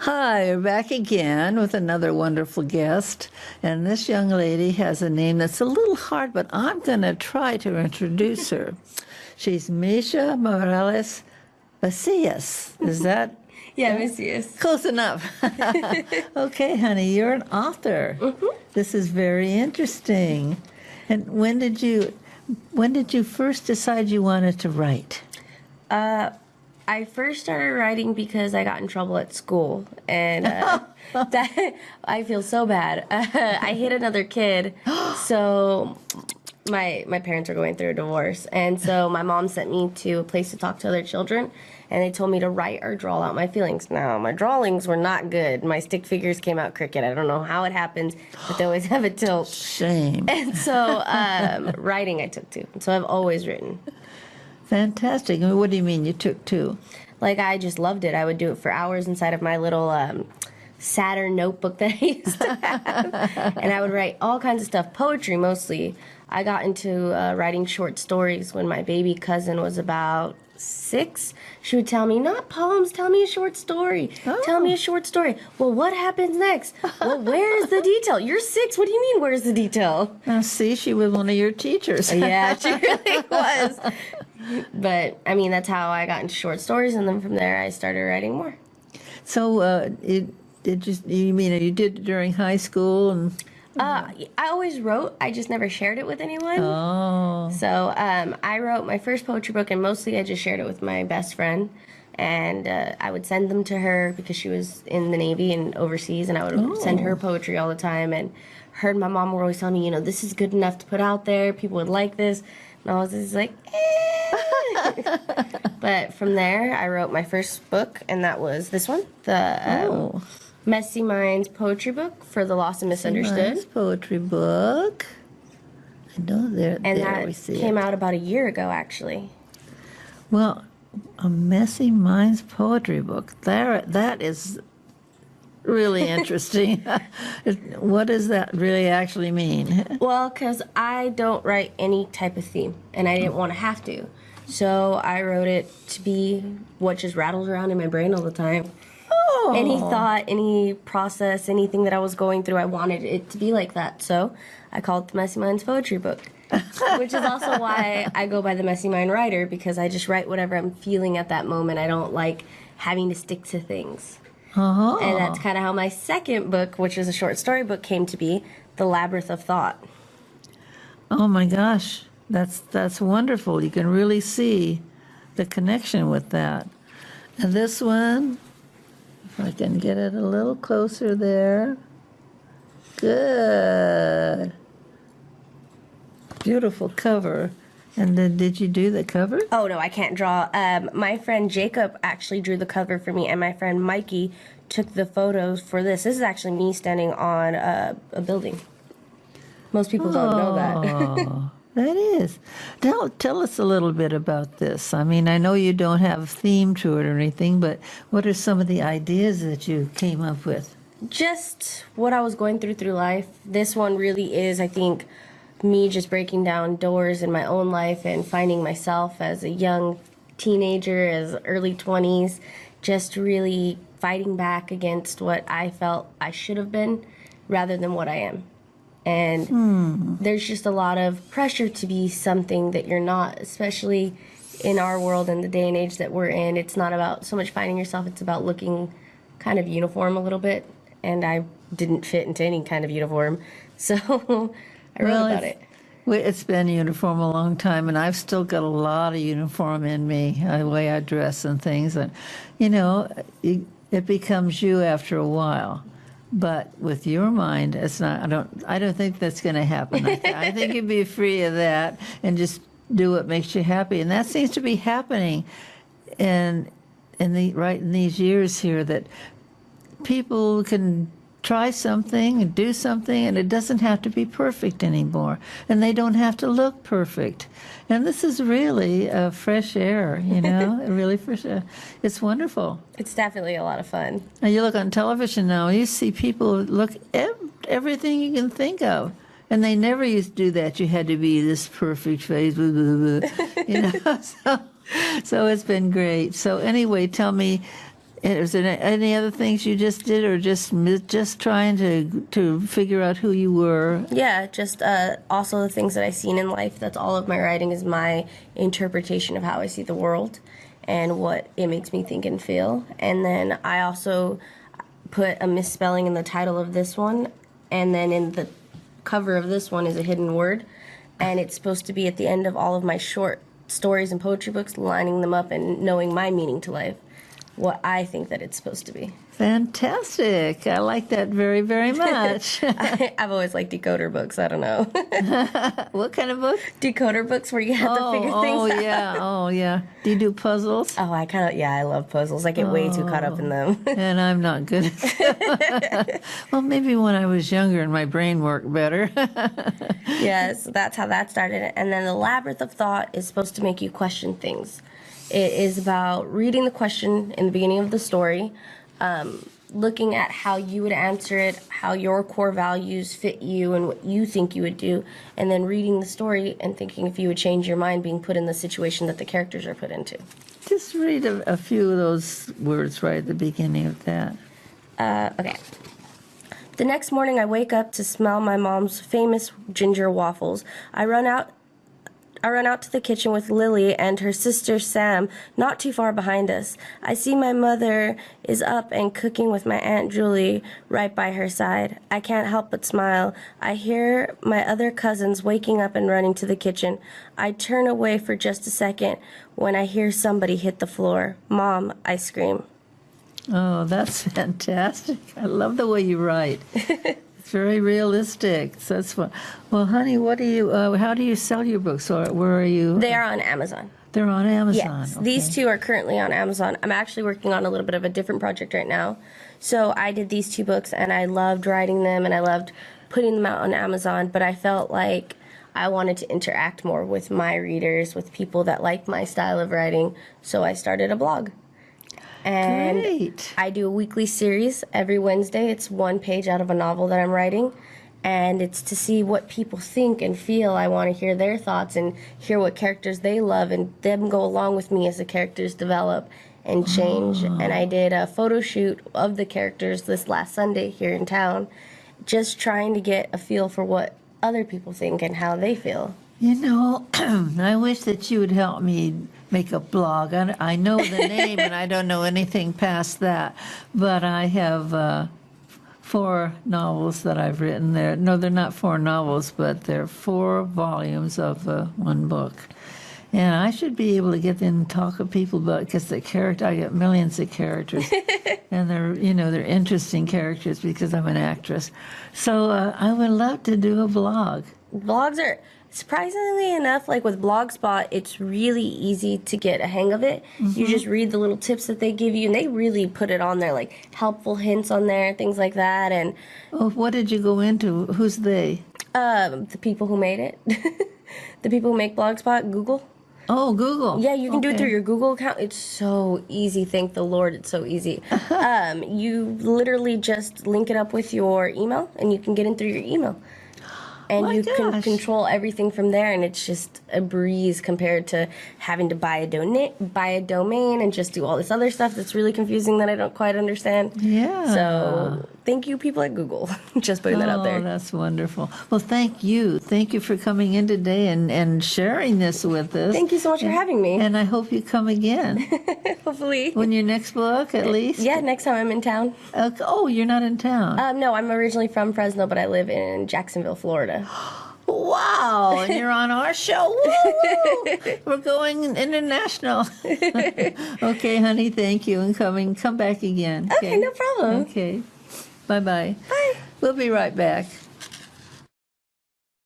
Hi, we're back again with another wonderful guest. And this young lady has a name that's a little hard, but I'm going to try to introduce her. She's Meisha Macillas. Is that? Yeah, Macillas. Close enough. Okay, honey, you're an author. This is very interesting. And when did you first decide you wanted to write? I first started writing because I got in trouble at school, and that I feel so bad. I hit another kid, so my parents are going through a divorce, and so my mom sent me to a place to talk to other children, and they told me to write or draw out my feelings. Now, my drawings were not good. My stick figures came out crooked. I don't know how it happens, but they always have a tilt. Shame. And so writing I took to, so I've always written. Fantastic. I mean, what do you mean you took two? Like, I just loved it. I would do it for hours inside of my little Saturn notebook that I used to have. And I would write all kinds of stuff, poetry mostly. I got into writing short stories when my baby cousin was about 6. She would tell me, not poems, tell me a short story. Oh. Tell me a short story. Well, what happens next? Well, where's the detail? You're 6. What do you mean, where's the detail? Now, see, she was one of your teachers. Yeah, she really was. But, I mean, that's how I got into short stories, and then from there I started writing more. So, you did it during high school? And I always wrote. I just never shared it with anyone. oh, So I wrote my first poetry book, and mostly I just shared it with my best friend. And I would send them to her because she was in the Navy and overseas, and I would send her poetry all the time. And her and my mom were always telling me, this is good enough to put out there. People would like this. And I was just like, But from there, I wrote my first book, and that was this one, the Messy Minds poetry book for the lost and misunderstood. nice poetry book. I know there. And there we that see came it. out about a year ago, actually. Well, a Messy Minds poetry book. That is really interesting. What does that really actually mean? Well, because I don't write any type of theme, and I didn't want to have to. So I wrote it to be what just rattles around in my brain all the time. Oh, Any thought, any process, anything that I was going through, I wanted it to be like that. So I called it the Messy Minds poetry book, which is also why I go by the Messy Mind Writer, because I just write whatever I'm feeling at that moment. I don't like having to stick to things. And that's kind of how my second book, which is a short story book, came to be, The Labyrinth of Thought. Oh my gosh, that's wonderful. You can really see the connection with that. And this one, if I can get it a little closer there. Good. Beautiful cover. And then did you do the cover? Oh, no, I can't draw. My friend Jacob actually drew the cover for me, and my friend Mikey took the photos for this. This is actually me standing on a building. Most people don't know that. Oh, that is. Tell us a little bit about this. I mean, I know you don't have a theme to it or anything, but what are some of the ideas that you came up with? Just what I was going through life. This one really is, I think, me just breaking down doors in my own life and finding myself as a young teenager, as early 20s, just really fighting back against what I felt I should have been rather than what I am. And there's just a lot of pressure to be something that you're not, especially in our world and the day and age that we're in. It's not about so much finding yourself, it's about looking kind of uniform a little bit. And I didn't fit into any kind of uniform. So I wrote about it. It's been uniform a long time, and I've still got a lot of uniform in me, the way I dress and things. And, it becomes you after a while. But with your mind, it's not. I don't think that's going to happen. I think you'd be free of that and just do what makes you happy. And that seems to be happening in these years here, that people can try something and do something, and it doesn't have to be perfect anymore, and they don't have to look perfect. And this is really fresh air, really fresh air. It's wonderful. It's definitely a lot of fun. And you look on television now, and you see people look everything you can think of. And they never used to do that. You had to be this perfect face, blah, blah, blah. So it's been great. So anyway, tell me, is there any other things you just did, or just trying to figure out who you were? Yeah, just also the things that I've seen in life. That's all of my writing is my interpretation of how I see the world and what it makes me think and feel. And then I also put a misspelling in the title of this one, and then in the cover of this one is a hidden word, and it's supposed to be at the end of all of my short stories and poetry books, lining them up and knowing my meaning to life, what I think that it's supposed to be. Fantastic. I like that very, very much. I've always liked decoder books. I don't know. What kind of book? Decoder books where you have to figure things out. Oh, yeah. Do you do puzzles? Oh, I love puzzles. I get way too caught up in them. And I'm not good at them. Well, maybe when I was younger and my brain worked better. Yes, that's how that started. And then the Labyrinth of Thought is supposed to make you question things. It is about reading the question in the beginning of the story, looking at how you would answer it, how your core values fit you and what you think you would do, and then reading the story and thinking if you would change your mind being put in the situation that the characters are put into. Just read a few of those words right at the beginning of that. Okay. The next morning I wake up to smell my mom's famous ginger waffles. I run out to the kitchen with Lily and her sister Sam not too far behind us. I see my mother is up and cooking with my Aunt Julie right by her side. I can't help but smile. I hear my other cousins waking up and running to the kitchen. I turn away for just a second when I hear somebody hit the floor. "Mom," I scream. Oh, that's fantastic. I love the way you write. It's very realistic. So that's what. Well, honey, what do you? How do you sell your books? Or where are you? They are on Amazon. They're on Amazon. Yes, okay. These two are currently on Amazon. I'm actually working on a little bit of a different project right now. So I did these two books, and I loved writing them, and I loved putting them out on Amazon, but I felt like I wanted to interact more with my readers, with people that like my style of writing, so I started a blog. And Great. I do a weekly series every Wednesday. It's one page out of a novel that I'm writing, and it's to see what people think and feel. I want to hear their thoughts and hear what characters they love and them go along with me as the characters develop and change. And I did a photo shoot of the characters this last Sunday here in town, just trying to get a feel for what other people think and how they feel. You know, I wish that you would help me make a blog. I know the name and I don't know anything past that, but I have 4 novels that I've written there. No, they're not 4 novels, but they're 4 volumes of one book. And I should be able to get in and talk with people about, because I get millions of characters, and they're interesting characters because I'm an actress. So I would love to do a blog. Blogs are, surprisingly enough, like with Blogspot, it's really easy to get a hang of it. Mm-hmm. You just read the little tips that they give you, and they really put it on there, like helpful hints on there, things like that. And what did you go into? Who's they? The people who made it. The people who make Blogspot, Google. Oh, Google. Yeah, you can do it through your Google account. It's so easy. Thank the Lord, it's so easy. You literally just link it up with your email, and you can get in through your email. And you can control everything from there, and it's just a breeze compared to having to buy a domain and just do all this other stuff that's really confusing that I don't quite understand. Yeah. So thank you, people at Google, just putting that out there. Oh, that's wonderful. Well, thank you. Thank you for coming in today and sharing this with us. Thank you so much for having me. And I hope you come again. Hopefully. When your next book, at least? Yeah, next time I'm in town. Oh, you're not in town? No, I'm originally from Fresno, but I live in Jacksonville, Florida. Wow, and you're on our show. Woo! We're going international. Okay, honey, thank you, and come back again. Okay, no problem. Okay. Bye-bye. Bye. We'll be right back.